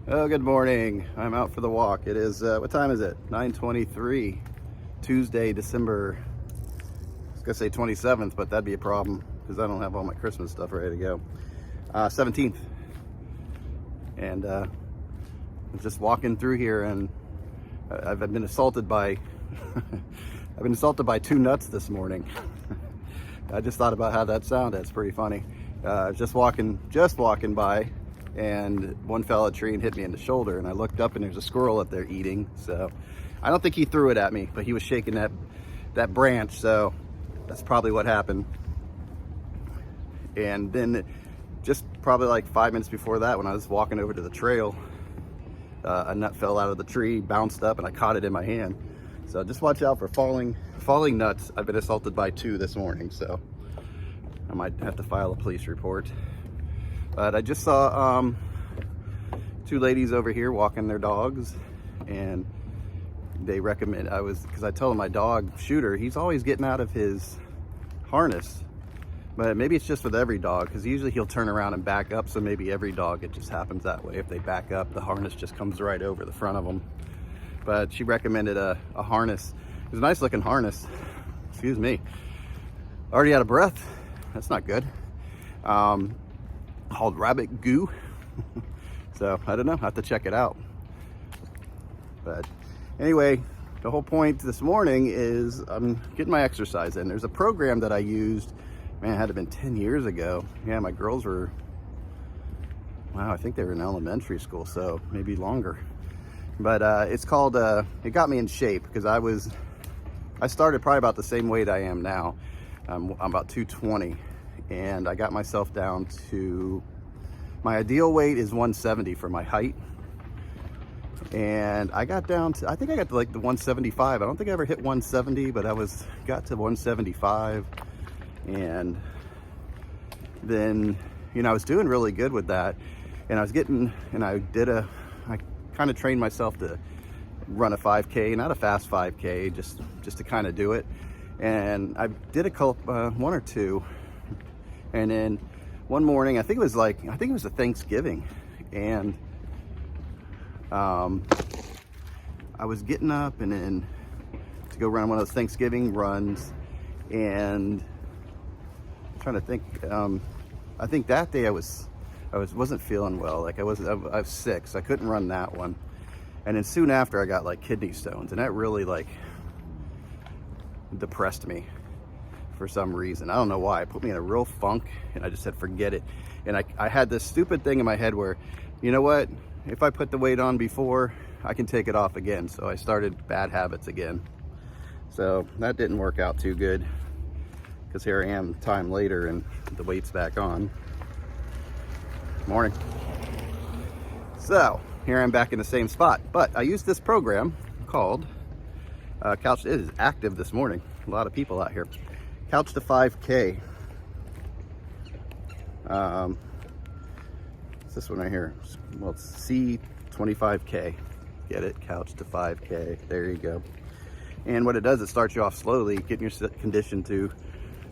Oh, good morning. I'm out for the walk. It is, what time is it? 9:23, Tuesday, December, I was gonna say 27th, but that'd be a problem because I don't have all my Christmas stuff ready to go. 17th. And I'm just walking through here, and I've been assaulted by, I've been assaulted by two nuts this morning. I just thought about how that sounded. It's pretty funny. Just walking by, and one fell out of a tree and hit me in the shoulder, and I looked up and there's a squirrel up there eating. So I don't think he threw it at me, but he was shaking that branch, so that's probably what happened. And then just probably like 5 minutes before that, when I was walking over to the trail, a nut fell out of the tree, bounced up, and I caught it in my hand. So just watch out for falling nuts. I've been assaulted by two this morning, so I might have to file a police report. But I just saw two ladies over here walking their dogs, and they recommend, because I told them my dog, Shooter, he's always getting out of his harness. But maybe it's just with every dog, because usually he'll turn around and back up, so maybe every dog, it just happens that way. If they back up, the harness just comes right over the front of them. But she recommended a harness. It was a nice looking harness. Excuse me. Already out of breath. That's not good. Called Rabbit Goo. So I don't know, I have to check it out. But anyway, the whole point this morning is I'm getting my exercise in. There's a program that I used, man, it had to have been 10 years ago. Yeah, my girls were, wow, I think they were in elementary school, so maybe longer. But it's called, it got me in shape, because I started probably about the same weight I am now. I'm about 220. And I got myself down to, my ideal weight is 170 for my height. And I got down to, I think I got to like the 175. I don't think I ever hit 170, but got to 175. And then, I was doing really good with that. And I kind of trained myself to run a 5K, not a fast 5K, just to kind of do it. And I did a couple, one or two. And then one morning, I think it was a Thanksgiving, and I was getting up and then to go run one of those Thanksgiving runs, and I'm trying to think, I think that day I wasn't feeling well. Like I was sick, so I couldn't run that one. And then soon after, I got like kidney stones, and that really like depressed me for some reason. I don't know why. It put me in a real funk, and I just said, forget it. And I had this stupid thing in my head where, you know what? If I put the weight on before, I can take it off again. So I started bad habits again. So that didn't work out too good, because here I am time later and the weight's back on. Morning. So here I'm back in the same spot, but I used this program called Couch. It is active this morning. A lot of people out here. Couch to 5K. It's this one right here. Well, it's C25K. Get it? Couch to 5K. There you go. And what it does, it starts you off slowly, getting your condition to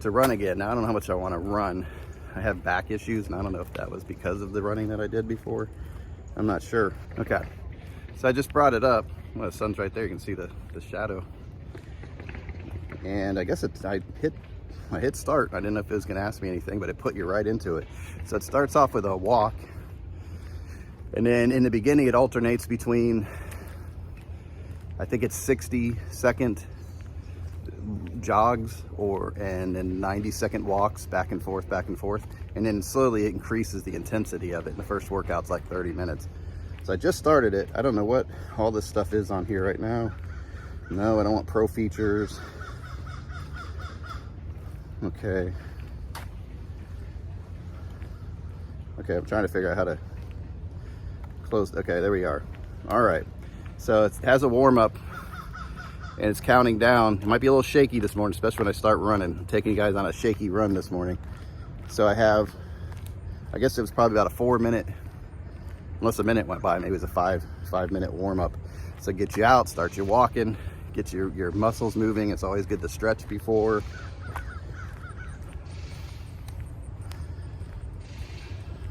run again. Now, I don't know how much I want to run. I have back issues, and I don't know if that was because of the running that I did before. I'm not sure. Okay. So I just brought it up. Well, the sun's right there. You can see the shadow. And I guess I hit start. I didn't know if it was going to ask me anything, but it put you right into it. So it starts off with a walk, and then in the beginning it alternates between, I think it's 60-second jogs and then 90-second walks back and forth, and then slowly it increases the intensity of it. And the first workout's like 30 minutes. So I just started it. I don't know what all this stuff is on here right now. No, I don't want pro features. Okay, I'm trying to figure out how to close. Okay, there we are. All right, so it has a warm-up, and it's counting down. It might be a little shaky this morning, especially when I start running. I'm taking you guys on a shaky run this morning. So I guess it was probably about a 4 minute, unless a minute went by, maybe it was a five minute warm-up. So get you out, start you walking, get your muscles moving. It's always good to stretch before.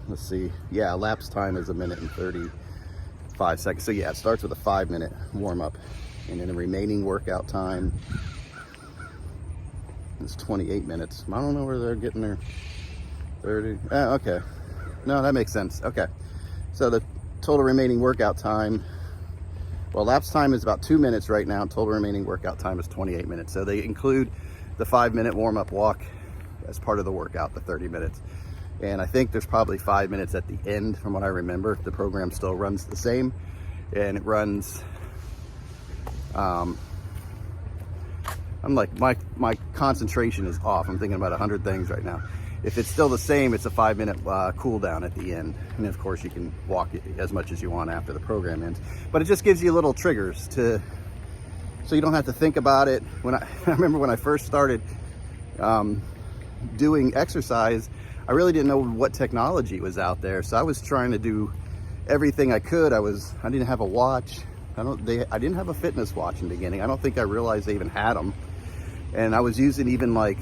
Let's see. Yeah, elapsed time is 1 minute and 30 5 seconds. So yeah, it starts with a 5-minute warm-up, and then the remaining workout time is 28 minutes. I don't know where they're getting their 30. Oh, okay. No, that makes sense. Okay. So the total remaining workout time, well, lapse time is about 2 minutes right now. Total remaining workout time is 28 minutes. So they include the 5-minute warm-up walk as part of the workout, the 30 minutes. And I think there's probably 5 minutes at the end from what I remember. The program still runs the same, and it runs, I'm like, my concentration is off. I'm thinking about 100 things right now. If it's still the same, it's a 5-minute cool down at the end. And of course you can walk as much as you want after the program ends. But it just gives you little triggers so you don't have to think about it. I remember when I first started doing exercise, I really didn't know what technology was out there. So I was trying to do everything I could. I didn't have a watch. I didn't have a fitness watch in the beginning. I don't think I realized they even had them. And I was using even like,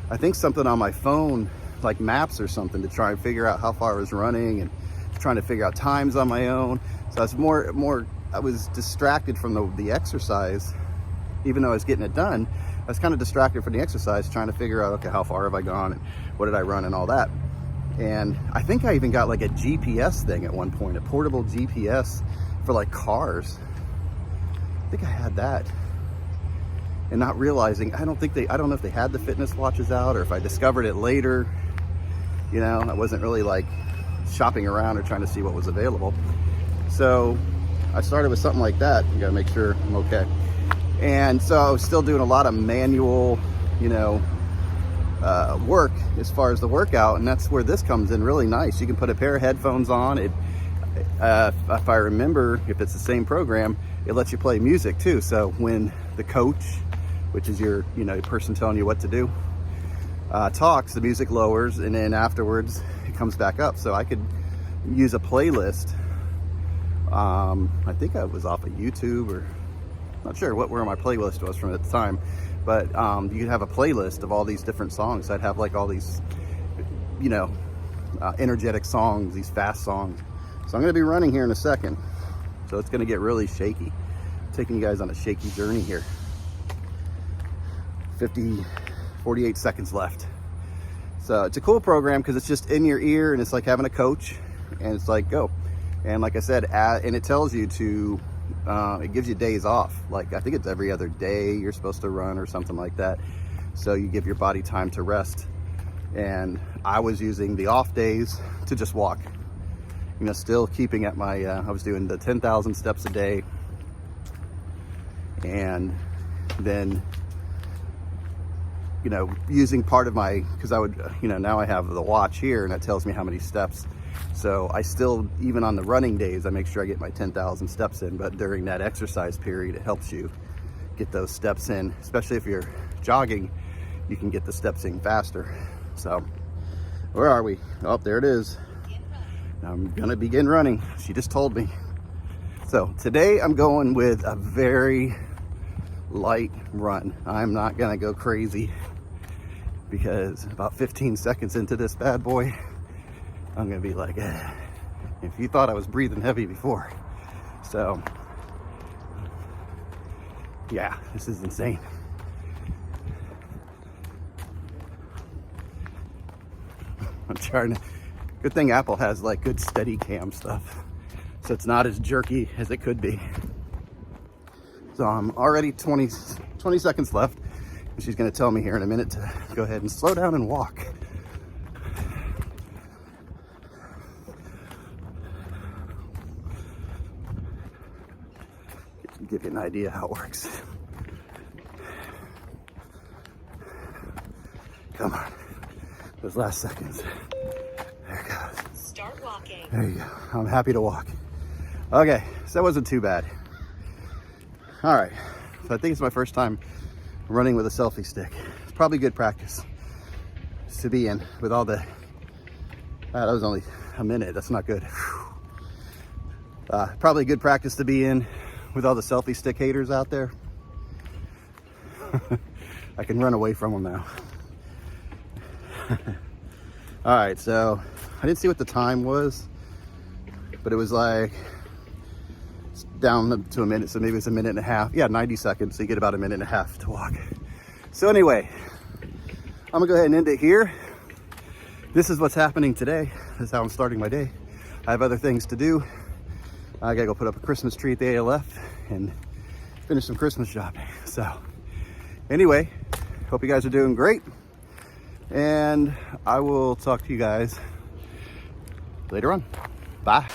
I think something on my phone, like maps or something, to try and figure out how far I was running, and trying to figure out times on my own. So I was I was distracted from the exercise, even though I was getting it done. I was kind of distracted from the exercise, trying to figure out, okay, how far have I gone, and what did I run, and all that. And I think I even got like a GPS thing at one point, a portable GPS for like cars. I think I had that. And not realizing, I don't know if they had the fitness watches out, or if I discovered it later. You know, I wasn't really like shopping around or trying to see what was available. So I started with something like that. You gotta make sure I'm okay. And so I was still doing a lot of manual, work as far as the workout. And that's where this comes in really nice. You can put a pair of headphones on. If I remember, if it's the same program, it lets you play music too. So when the coach, which is your person telling you what to do, talks, the music lowers, and then afterwards it comes back up. So I could use a playlist. I think I was off of YouTube, or not sure where my playlist was from at the time, but you could have a playlist of all these different songs. I'd have like all these energetic songs, these fast songs. So I'm going to be running here in a second, so it's going to get really shaky. Taking you guys on a shaky journey here. 48 seconds left. So it's a cool program because it's just in your ear, and it's like having a coach, and it's like, go. And like I said, and it tells you to, it gives you days off. Like I think it's every other day you're supposed to run or something like that. So you give your body time to rest. And I was using the off days to just walk. Still keeping at my, I was doing the 10,000 steps a day. And then, using part of my, because I would, now I have the watch here and it tells me how many steps. So I still, even on the running days, I make sure I get my 10,000 steps in. But during that exercise period, it helps you get those steps in, especially if you're jogging, you can get the steps in faster. So where are we? Oh, there it is. I'm gonna begin running. She just told me. So today I'm going with a very light run. I'm not gonna go crazy, because about 15 seconds into this bad boy, I'm gonna be like, if you thought I was breathing heavy before. So yeah, this is insane. I'm trying to, good thing Apple has like good steady cam stuff, so it's not as jerky as it could be. So I'm already 20 seconds left, and she's gonna tell me here in a minute to go ahead and slow down and walk. Give you an idea how it works. Come on, those last seconds. There it goes. Start walking. There you go. I'm happy to walk. Okay, so that wasn't too bad. All right, so I think it's my first time running with a selfie stick. It's probably good practice to be in with all the, that was only a minute, that's not good. Probably good practice to be in with all the selfie stick haters out there. I can run away from them now. All right, so I didn't see what the time was, but it was like It's down to a minute, so maybe it's a minute and a half. Yeah, 90 seconds, so you get about a minute and a half to walk. So anyway, I'm gonna go ahead and end it here. This is what's happening today. This is how I'm starting my day. I have other things to do. I gotta go put up a Christmas tree at the ALF and finish some Christmas shopping. So anyway, hope you guys are doing great. And I will talk to you guys later on. Bye.